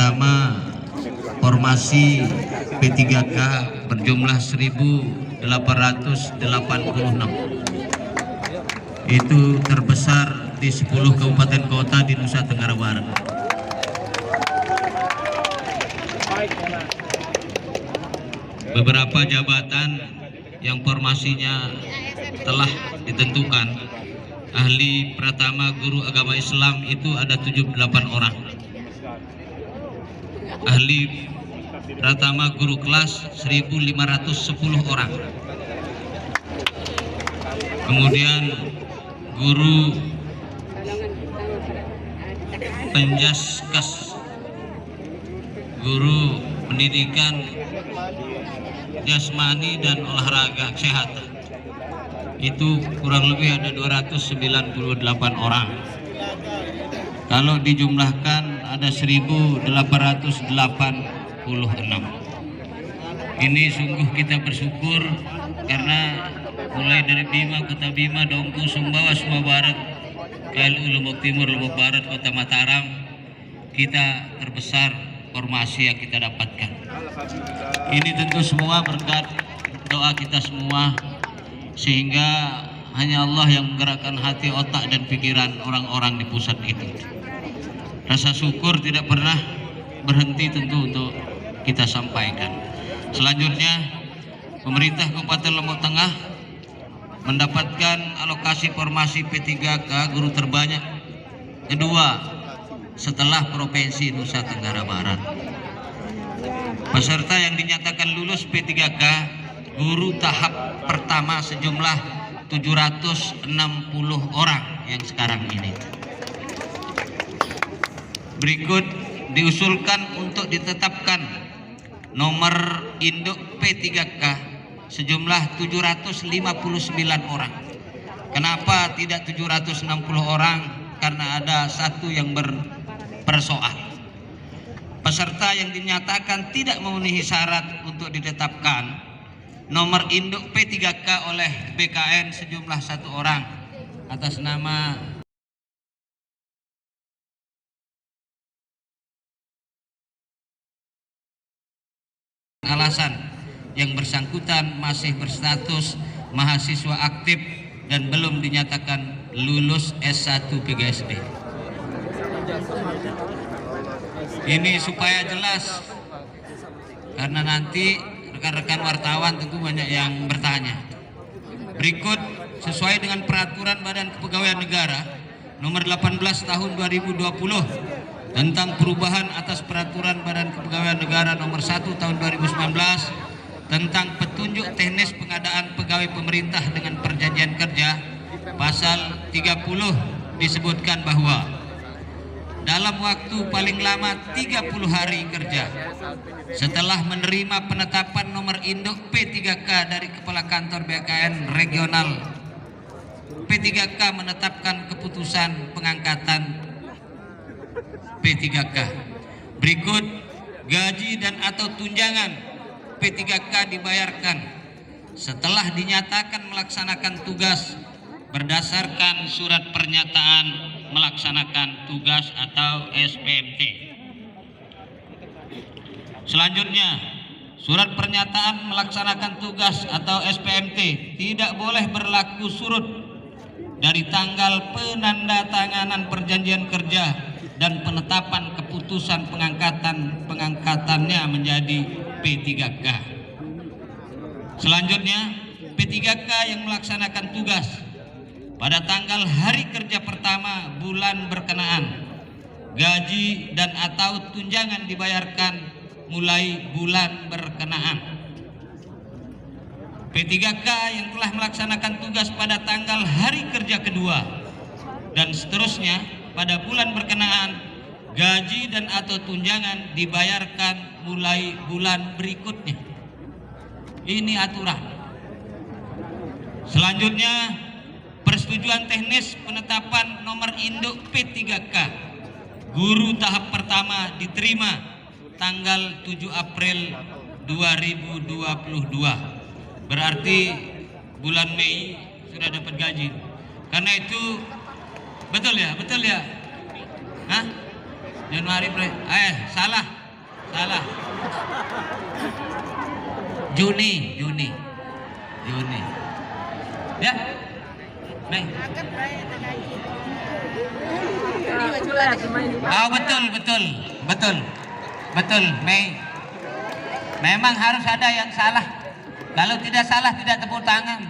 pertama formasi P3K berjumlah 1.886. Itu terbesar di 10 kabupaten kota di Nusa Tenggara Barat. Beberapa jabatan yang formasinya telah ditentukan. Ahli pratama guru agama Islam itu ada 78 orang. Ahli pratama guru kelas 1.510 orang. Kemudian guru penjaskas, guru pendidikan jasmani dan olahraga kesehatan, itu kurang lebih ada 298 orang. Kalau dijumlahkan ada 1.886. Ini sungguh kita bersyukur karena mulai dari Bima, Kota Bima, Dongku, Sumbawa, Sumbawa Barat, KLU Lombok Timur, Lombok Barat, Kota Mataram, kita terbesar formasi yang kita dapatkan. Ini tentu semua berkat doa kita semua, sehingga hanya Allah yang menggerakkan hati, otak, dan pikiran orang-orang di pusat itu. Rasa syukur tidak pernah berhenti tentu untuk kita sampaikan. Selanjutnya, pemerintah Kabupaten Lombok Tengah mendapatkan alokasi formasi P3K guru terbanyak kedua setelah Provinsi Nusa Tenggara Barat. Peserta yang dinyatakan lulus P3K guru tahap pertama sejumlah 760 orang yang sekarang ini. Berikut diusulkan untuk ditetapkan nomor induk P3K sejumlah 759 orang. Kenapa tidak 760 orang? Karena ada satu yang berpersoal. Peserta yang dinyatakan tidak memenuhi syarat untuk ditetapkan nomor induk P3K oleh BKN sejumlah 1 orang atas nama alasan yang bersangkutan masih berstatus mahasiswa aktif dan belum dinyatakan lulus S1 PGSD. Ini supaya jelas, karena nanti rekan-rekan wartawan tentu banyak yang bertanya. Berikut sesuai dengan peraturan Badan Kepegawaian Negara nomor 18 tahun 2020 tentang perubahan atas peraturan Badan Kepegawaian Negara nomor 1 tahun 2019 tentang petunjuk teknis pengadaan pegawai pemerintah dengan perjanjian kerja, pasal 30 disebutkan bahwa dalam waktu paling lama 30 hari kerja setelah menerima penetapan nomor induk P3K dari Kepala Kantor BKN Regional, P3K menetapkan keputusan pengangkatan P3K. Berikut gaji dan atau tunjangan P3K dibayarkan setelah dinyatakan melaksanakan tugas berdasarkan surat pernyataan melaksanakan tugas atau SPMT. Selanjutnya, surat pernyataan melaksanakan tugas atau SPMT tidak boleh berlaku surut dari tanggal penandatanganan perjanjian kerja dan penetapan keputusan pengangkatannya menjadi P3K. Selanjutnya, P3K yang melaksanakan tugas pada tanggal hari kerja pertama bulan berkenaan, gaji dan atau tunjangan dibayarkan mulai bulan berkenaan. P3K yang telah melaksanakan tugas pada tanggal hari kerja kedua dan seterusnya pada bulan berkenaan, gaji dan atau tunjangan dibayarkan mulai bulan berikutnya. Ini aturan. Selanjutnya, persetujuan teknis penetapan nomor induk P3K guru tahap pertama diterima tanggal 7 April 2022. Berarti bulan Mei sudah dapat gaji. Karena itu betul ya? Hah? Januari, salah. Salah. Juni. Ya. Mei. Oh, betul, Mei. Memang harus ada yang salah. Kalau tidak salah tidak tepuk tangan.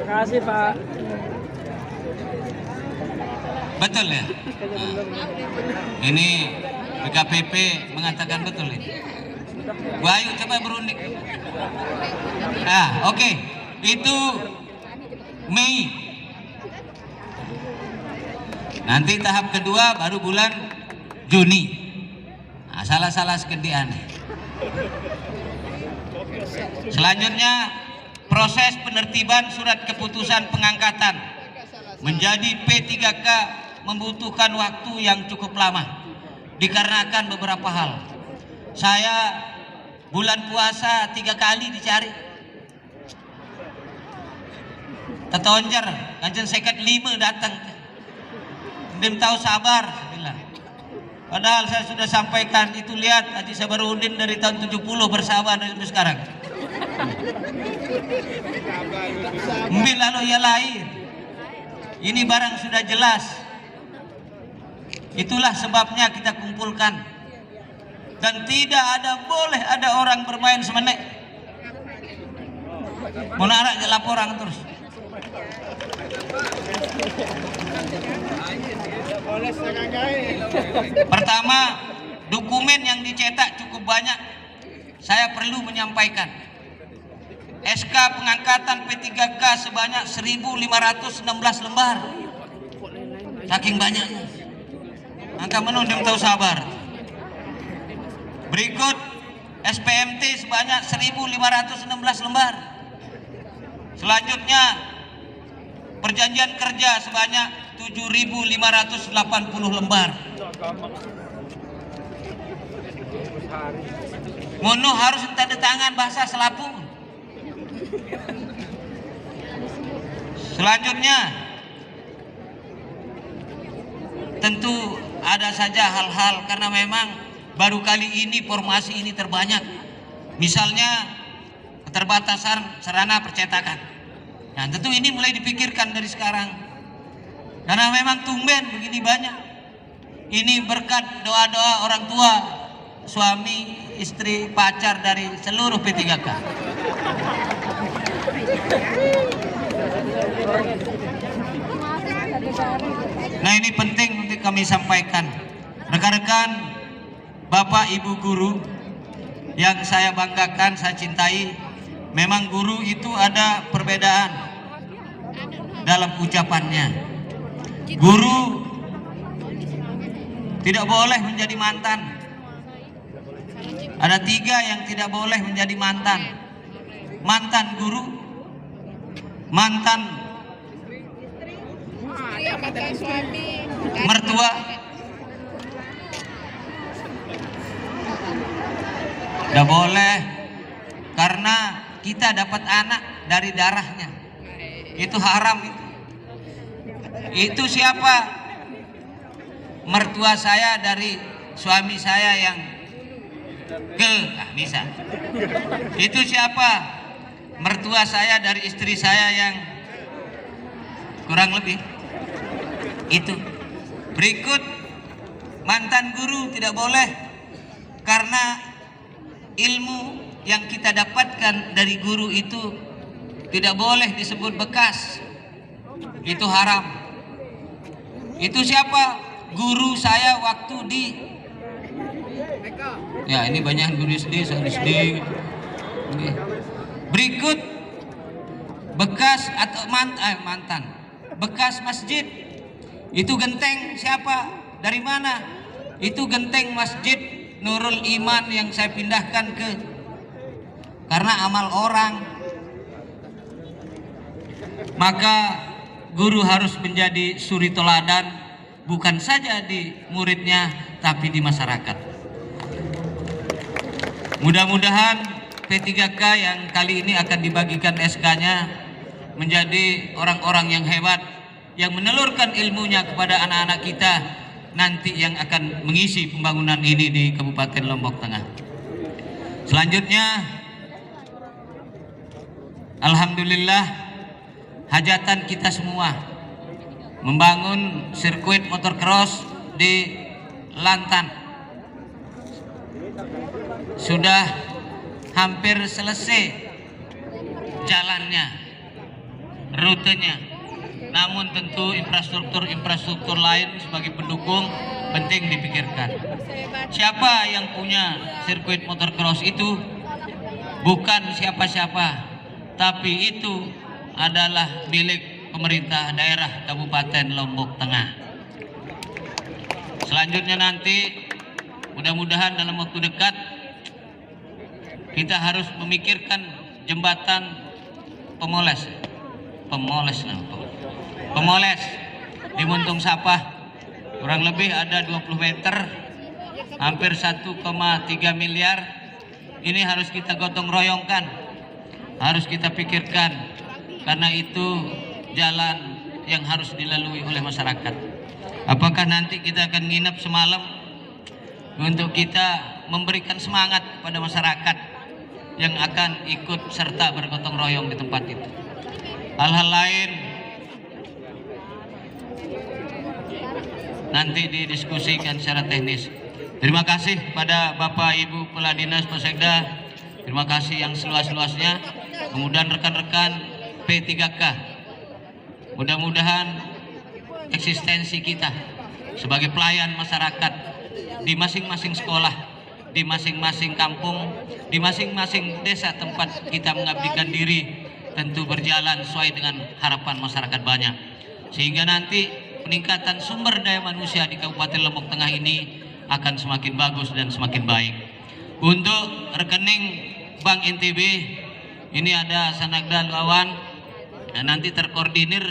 Terima kasih, Pak. Betul ya. Ini BKPP mengatakan betul ini. Ayo coba berunding. Oke. Itu Mei. Nanti tahap kedua baru bulan Juni. Nah, salah sekendi aneh. Selanjutnya proses penertiban surat keputusan pengangkatan menjadi P3K membutuhkan waktu yang cukup lama dikarenakan beberapa hal. Saya bulan puasa 3 kali dicari. Tetonjer, kanjen seket 5 datang. Belum tahu sabar, saya bilang. Padahal saya sudah sampaikan itu, lihat Haji Sabarudin dari tahun 70 bersabar sampai sekarang. Lalu ya lain. Ini barang sudah jelas. Itulah sebabnya kita kumpulkan. Dan tidak boleh ada orang bermain semenek. Menarik laporan terus. Pertama, dokumen yang dicetak cukup banyak. Saya perlu menyampaikan. SK pengangkatan P3K sebanyak 1.516 lembar. Saking banyaknya. Angka menundang tahu sabar. Berikut SPMT sebanyak 1.516 lembar. Selanjutnya perjanjian kerja sebanyak 7.580 lembar. Mono harus tanda tangan bahasa Selapung. Selanjutnya tentu ada saja hal-hal karena memang baru kali ini formasi ini terbanyak. Misalnya keterbatasan sarana percetakan. Nah, tentu ini mulai dipikirkan dari sekarang. Karena memang tumben begini banyak. Ini berkat doa-doa orang tua, suami, istri, pacar dari seluruh P3K. Nah, ini penting untuk kami sampaikan. Rekan-rekan, Bapak Ibu guru yang saya banggakan, saya cintai, memang guru itu ada perbedaan dalam ucapannya. Guru tidak boleh menjadi mantan. Ada 3 yang tidak boleh menjadi mantan. Mantan guru, mantan mertua, tidak boleh, karena kita dapat anak dari darahnya. Itu haram itu. Itu siapa? Mertua saya dari suami saya yang bisa. Itu siapa? Mertua saya dari istri saya yang kurang lebih. Itu. Berikut, mantan guru tidak boleh, karena ilmu yang kita dapatkan dari guru itu tidak boleh disebut bekas. Itu haram. Itu siapa? Guru saya waktu di, ya ini banyak guru SD, Berikut, bekas atau mantan, bekas masjid. Itu genteng siapa? Dari mana? Itu genteng Masjid Nurul Iman yang saya pindahkan karena amal orang. Maka guru harus menjadi suri teladan, bukan saja di muridnya tapi di masyarakat. Mudah-mudahan P3K yang kali ini akan dibagikan SK-nya menjadi orang-orang yang hebat, yang menelurkan ilmunya kepada anak-anak kita, nanti yang akan mengisi pembangunan ini di Kabupaten Lombok Tengah. Selanjutnya, alhamdulillah hajatan kita semua membangun sirkuit motocross di Lantan sudah hampir selesai jalannya, rutenya. Namun tentu infrastruktur lain sebagai pendukung penting dipikirkan. Siapa yang punya sirkuit motocross itu bukan siapa-siapa, tapi itu adalah milik pemerintah daerah Kabupaten Lombok Tengah. Selanjutnya nanti mudah-mudahan dalam waktu dekat kita harus memikirkan jembatan pemoles di Muntung Sapah, kurang lebih ada 20 meter, hampir 1,3 miliar. Ini harus kita gotong royongkan, harus kita pikirkan, karena itu jalan yang harus dilalui oleh masyarakat. Apakah nanti kita akan nginep semalam untuk kita memberikan semangat kepada masyarakat yang akan ikut serta bergotong royong di tempat itu. Hal-hal lain nanti didiskusikan secara teknis. Terima kasih pada Bapak Ibu Kepala Dinas Possekda, terima kasih yang seluas-luasnya. Kemudian rekan-rekan P3K, mudah-mudahan eksistensi kita sebagai pelayan masyarakat di masing-masing sekolah, di masing-masing kampung, di masing-masing desa tempat kita mengabdikan diri tentu berjalan sesuai dengan harapan masyarakat banyak, sehingga nanti peningkatan sumber daya manusia di Kabupaten Lombok Tengah ini akan semakin bagus dan semakin baik. Untuk rekening Bank NTB ini ada Sanagda Lawan, nah, nanti terkoordinir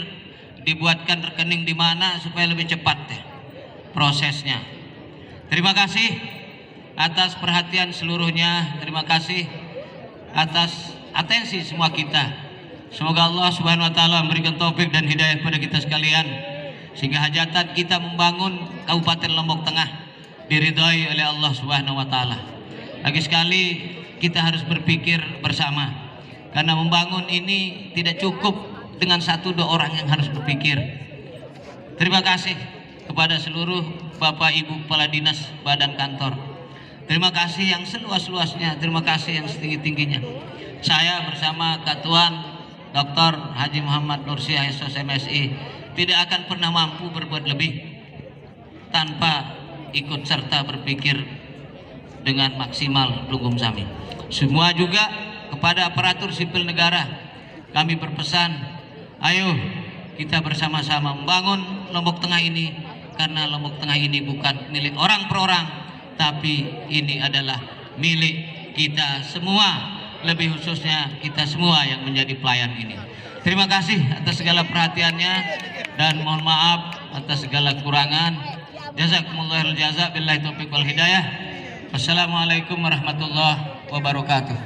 dibuatkan rekening di mana supaya lebih cepat ya prosesnya. Terima kasih atas perhatian seluruhnya, terima kasih atas atensi semua kita. Semoga Allah Subhanahu wa taala memberikan taufik dan hidayah kepada kita sekalian, sehingga hajatan kita membangun Kabupaten Lombok Tengah diridhai oleh Allah Subhanahu wa taala. Lagi sekali kita harus berpikir bersama, karena membangun ini tidak cukup dengan 1-2 orang yang harus berpikir. Terima kasih kepada seluruh Bapak Ibu Kepala Dinas Badan Kantor. Terima kasih yang seluas-luasnya, terima kasih yang setinggi-tingginya. Saya bersama Katuan Dr. Haji Muhammad Nursyah SOS MSI tidak akan pernah mampu berbuat lebih tanpa ikut serta berpikir dengan maksimal lungguh sami. Semua juga kepada aparatur sipil negara kami berpesan, ayo kita bersama-sama membangun Lombok Tengah ini, karena Lombok Tengah ini bukan milik orang per orang, tapi ini adalah milik kita semua, lebih khususnya kita semua yang menjadi pelayan ini. Terima kasih atas segala perhatiannya dan mohon maaf atas segala kekurangan. Jazakumullah jaza, billahi taufiq wal hidayah. Wassalamualaikum warahmatullahi wabarakatuh.